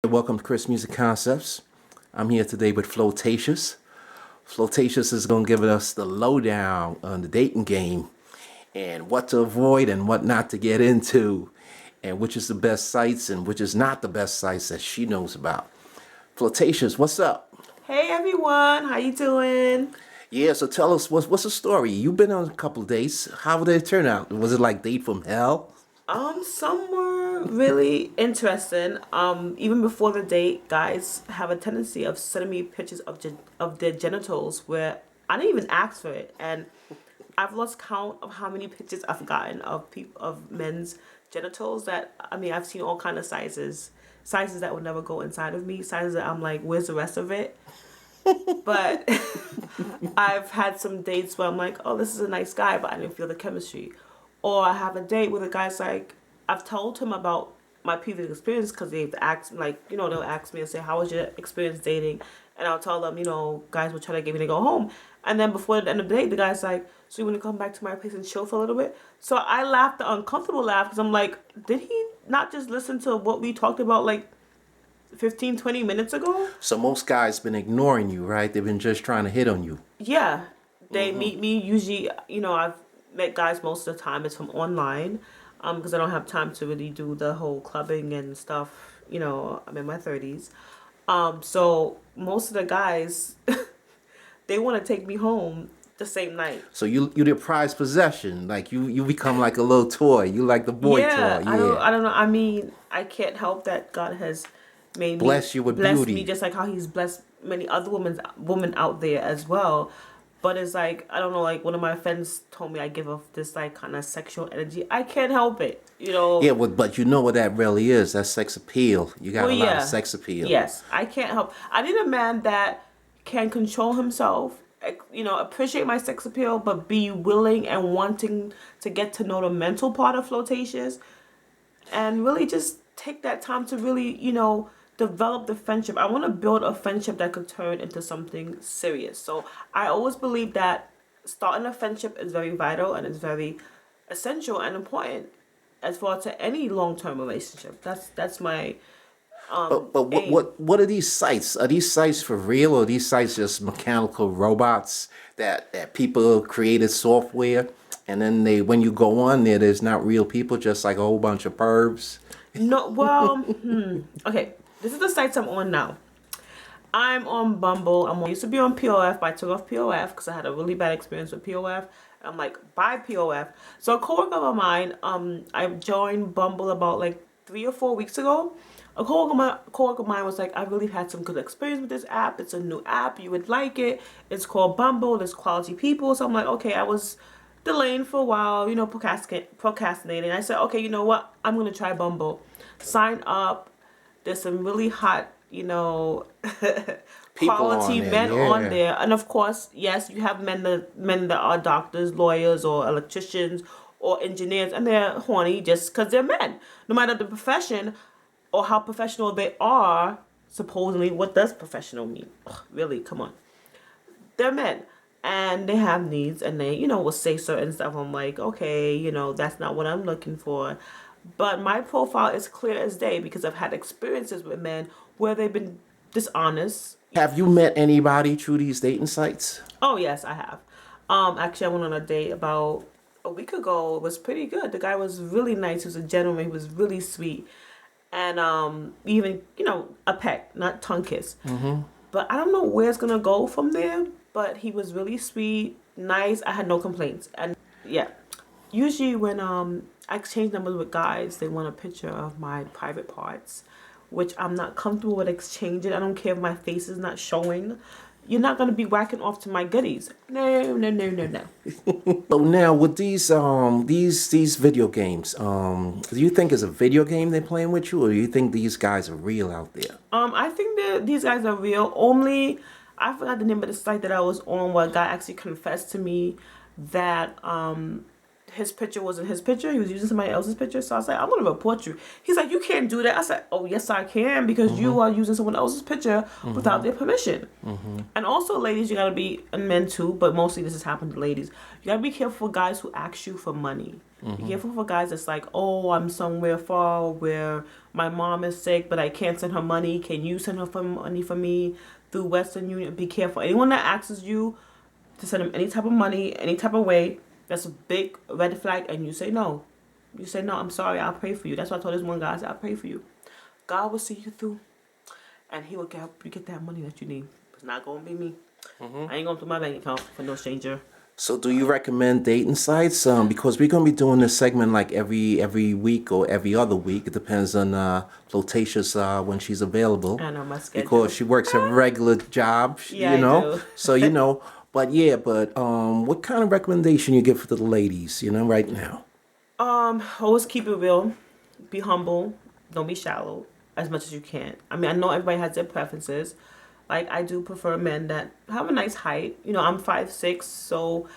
Welcome to Chris Music Concepts. I'm here today with Flotatious. Flotatious is going to give us the lowdown on the dating game and what to avoid and what not to get into, and which is the best sites and which is not the best sites that she knows about. Flotatious, what's up? Hey everyone, how you doing? Yeah, so tell us what's the story. You've been on a couple of dates. How did it turn out? Was it like date from hell? Some were really interesting. Even before the date, guys have a tendency of sending me pictures of their genitals where I didn't even ask for it, and I've lost count of how many pictures I've gotten of men's genitals. I've seen all kind of sizes that would never go inside of me, sizes that I'm like, where's the rest of it? But I've had some dates where I'm like, oh, this is a nice guy, but I didn't feel the chemistry. Or I have a date where the guy's like, I've told him about my previous experience because they've asked, they'll ask me and say, how was your experience dating? And I'll tell them, guys will try to get me to go home. And then before the end of the day, the guy's like, so you want to come back to my place and chill for a little bit? So I laughed the uncomfortable laugh because I'm like, did he not just listen to what we talked about like 15, 20 minutes ago? So most guys been ignoring you, right? They've been just trying to hit on you. Yeah. They meet me usually, I've met guys most of the time. It's from online because I don't have time to really do the whole clubbing and stuff. I'm in my 30s. So most of the guys, they want to take me home the same night. So you the prized possession, like you become like a little toy. You like the boy toy. Yeah. I don't know. I can't help that God has made bless you with blessed beauty. Me just like how He's blessed many other women out there as well. But it's like, I don't know, like one of my friends told me I give off this like kind of sexual energy. I can't help it, Yeah, but you know what that really is. That's sex appeal. You got a lot of sex appeal. Yes, I can't help. I need a man that can control himself, appreciate my sex appeal, but be willing and wanting to get to know the mental part of flirtatious and really just take that time to really, develop the friendship. I want to build a friendship that could turn into something serious. So I always believe that starting a friendship is very vital and it's very essential and important as far to any long-term relationship. That's my But what are these sites? Are these sites for real, or are these sites just mechanical robots that people created software, and then when you go on there, there's not real people, just like a whole bunch of pervs? No, well, okay. This is the sites I'm on now. I'm on Bumble. I used to be on POF, but I took off POF because I had a really bad experience with POF. I'm like, bye POF. So a coworker of mine, I joined Bumble about like 3 or 4 weeks ago. A coworker of mine was like, I really had some good experience with this app. It's a new app. You would like it. It's called Bumble. There's quality people. So I'm like, okay, I was delaying for a while, procrastinating. I said, okay, you know what? I'm going to try Bumble. Sign up. There's some really hot, quality men on there. And of course, yes, you have men that are doctors, lawyers, or electricians, or engineers, and they're horny just because they're men. No matter the profession or how professional they are, supposedly, what does professional mean? Ugh, really, come on. They're men. And they have needs, and they, will say certain stuff. I'm like, okay, that's not what I'm looking for. But my profile is clear as day because I've had experiences with men where they've been dishonest. Have you met anybody through these dating sites? Oh, yes, I have. Actually, I went on a date about a week ago. It was pretty good. The guy was really nice. He was a gentleman. He was really sweet. And even, a peck, not tongue kiss. Mm-hmm. But I don't know where it's going to go from there. But he was really sweet, nice. I had no complaints. And yeah, usually when I exchange numbers with guys, they want a picture of my private parts, which I'm not comfortable with exchanging. I don't care if my face is not showing. You're not going to be whacking off to my goodies. No. So now with these video games, do you think it's a video game they're playing with you, or do you think these guys are real out there? I think that these guys are real. Only I forgot the name of the site that I was on where a guy actually confessed to me that his picture wasn't his picture. He was using somebody else's picture. So I was like, I'm going to report you. He's like, you can't do that. I said, oh, yes, I can, because you are using someone else's picture without their permission. And also, ladies, you got to be, and men too, but mostly this has happened to ladies. You got to be careful for guys who ask you for money. Be careful for guys that's like, oh, I'm somewhere far where My mom is sick, but I can't send her money. Can you send her money for me through Western Union? Be careful. Anyone that asks you to send them any type of money, any type of way, that's a big red flag, and you say no. You say no. I'm sorry. I'll pray for you. That's what I told this one guy. I said, I'll pray for you. God will see you through, and He will help you get that money that you need. It's not gonna be me. I ain't going through my bank account for no stranger. So do you recommend dating sites? Because we're gonna be doing this segment like every week or every other week. It depends on Flotatious when she's available. I know my schedule. Because she works a regular job, Yeah, I do. So but what kind of recommendation you give for the ladies, right now? Always keep it real. Be humble. Don't be shallow as much as you can. I mean, I know everybody has their preferences. Like, I do prefer men that have a nice height. I'm 5'6", so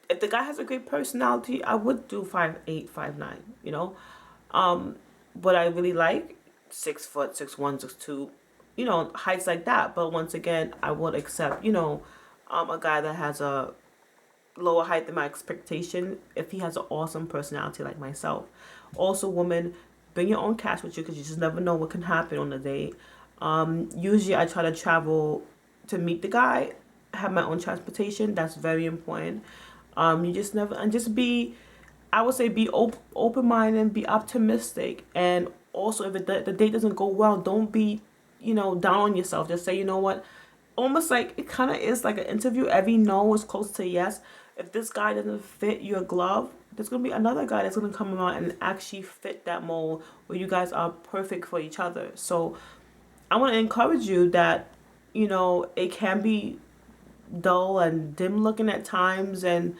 if the guy has a great personality, I would do 5'8", 5'9", What I really like, 6', 6'1", 6'2", heights like that. But once again, I would accept, a guy that has a lower height than my expectation if he has an awesome personality like myself. Also, women, bring your own cash with you because you just never know what can happen on a date. Usually I try to travel to meet the guy, have my own transportation. That's very important. You just never, and just be, I would say, be open-minded and be optimistic. And also, if the date doesn't go well, don't be, down on yourself. Just say, you know what, almost like it kind of is like an interview. Every no is close to yes. If this guy doesn't fit your glove, there's going to be another guy that's going to come around and actually fit that mold where you guys are perfect for each other. So I want to encourage you that, it can be dull and dim looking at times, and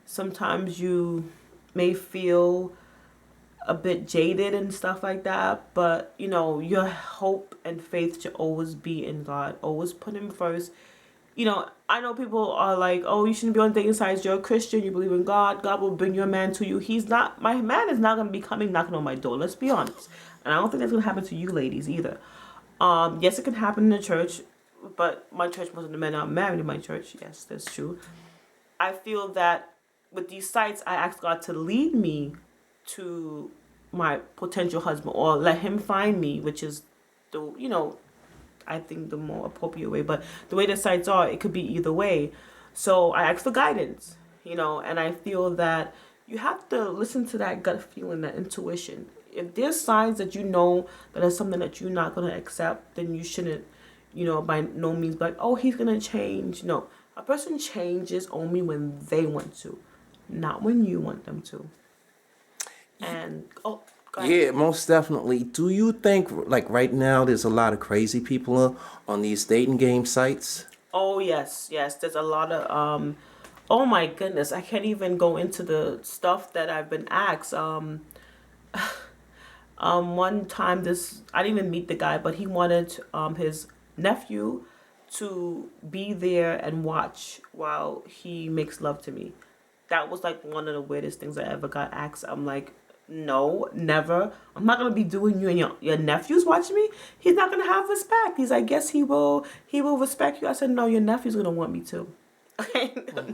sometimes you may feel a bit jaded and stuff like that. But, your hope and faith should always be in God. Always put Him first. I know people are like, oh, you shouldn't be on dating sites. You're a Christian. You believe in God. God will bring your man to you. My man is not going to be coming knocking on my door. Let's be honest. And I don't think that's going to happen to you ladies either. Yes, it can happen in the church, but my church, most of the men are married in my church. Yes, that's true. I feel that with these sites, I ask God to lead me to my potential husband, or let Him find me, which is I think the more appropriate way. But the way the sites are, it could be either way. So I ask for guidance, and I feel that you have to listen to that gut feeling, that intuition. If there's signs that that is something that you're not going to accept, then you shouldn't, by no means be like, oh, he's going to change. No, a person changes only when they want to, not when you want them to. And, go ahead. Yeah, most definitely. Do you think, like right now, there's a lot of crazy people on these dating game sites? Oh, yes. There's a lot of, oh my goodness, I can't even go into the stuff that I've been asked. One time I didn't even meet the guy, but he wanted his nephew to be there and watch while he makes love to me. That was like one of the weirdest things I ever got asked. I'm like, no, never. I'm not gonna be doing you and your nephew's watching me. He's not gonna have respect. He's like, yes, he will respect you. I said, no, your nephew's gonna want me to.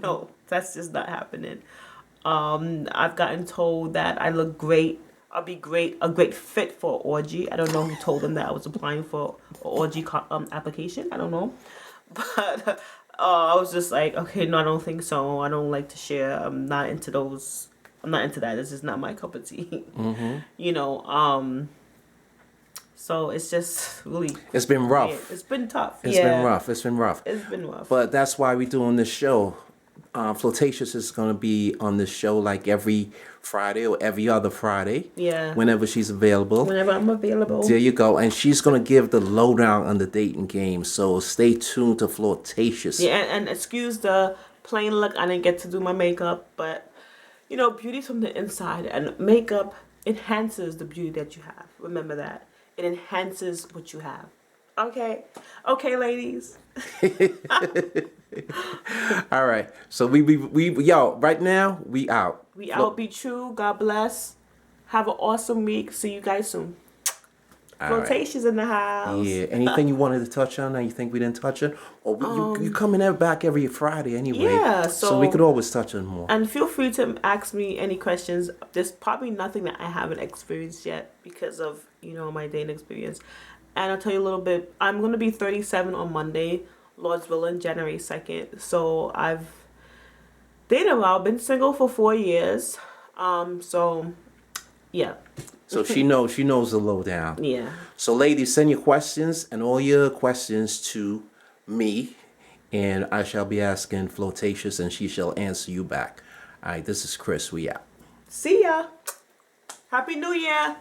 No, that's just not happening. I've gotten told that I look great. I'll be a great fit for an orgy. I don't know who told them that I was applying for an orgy application. I don't know. But I was just like, okay, no, I don't think so. I don't like to share. I'm not into those. I'm not into that. This is not my cup of tea. So it's just really... It's been rough. Weird. It's been tough. It's been rough. It's been rough. But that's why we're doing this show. Flotatious is going to be on this show like every Friday or every other Friday. Yeah. Whenever she's available. Whenever I'm available. There you go. And she's going to give the lowdown on the dating game. So stay tuned to Flotatious. Yeah, and excuse the plain look. I didn't get to do my makeup. But, beauty's from the inside. And makeup enhances the beauty that you have. Remember that. It enhances what you have. Okay, ladies. All right. So we right now we out. We out. Be true. God bless. Have an awesome week. See you guys soon. Flirtations in the house. Yeah. Anything you wanted to touch on that you think we didn't touch on? Or you come in back every Friday anyway. Yeah, So we could so always touch on more. and feel free to ask me any questions. There's probably nothing that I haven't experienced yet because of, my dating experience. And I'll tell you a little bit. I'm going to be 37 on Monday, Lord's willing, January 2nd. So I've dated a while, been single for 4 years. So yeah. So she knows the lowdown. Yeah. So ladies, send your questions and all your questions to me, and I shall be asking Flirtatious, and she shall answer you back. All right, this is Chris. We out. See ya. Happy New Year.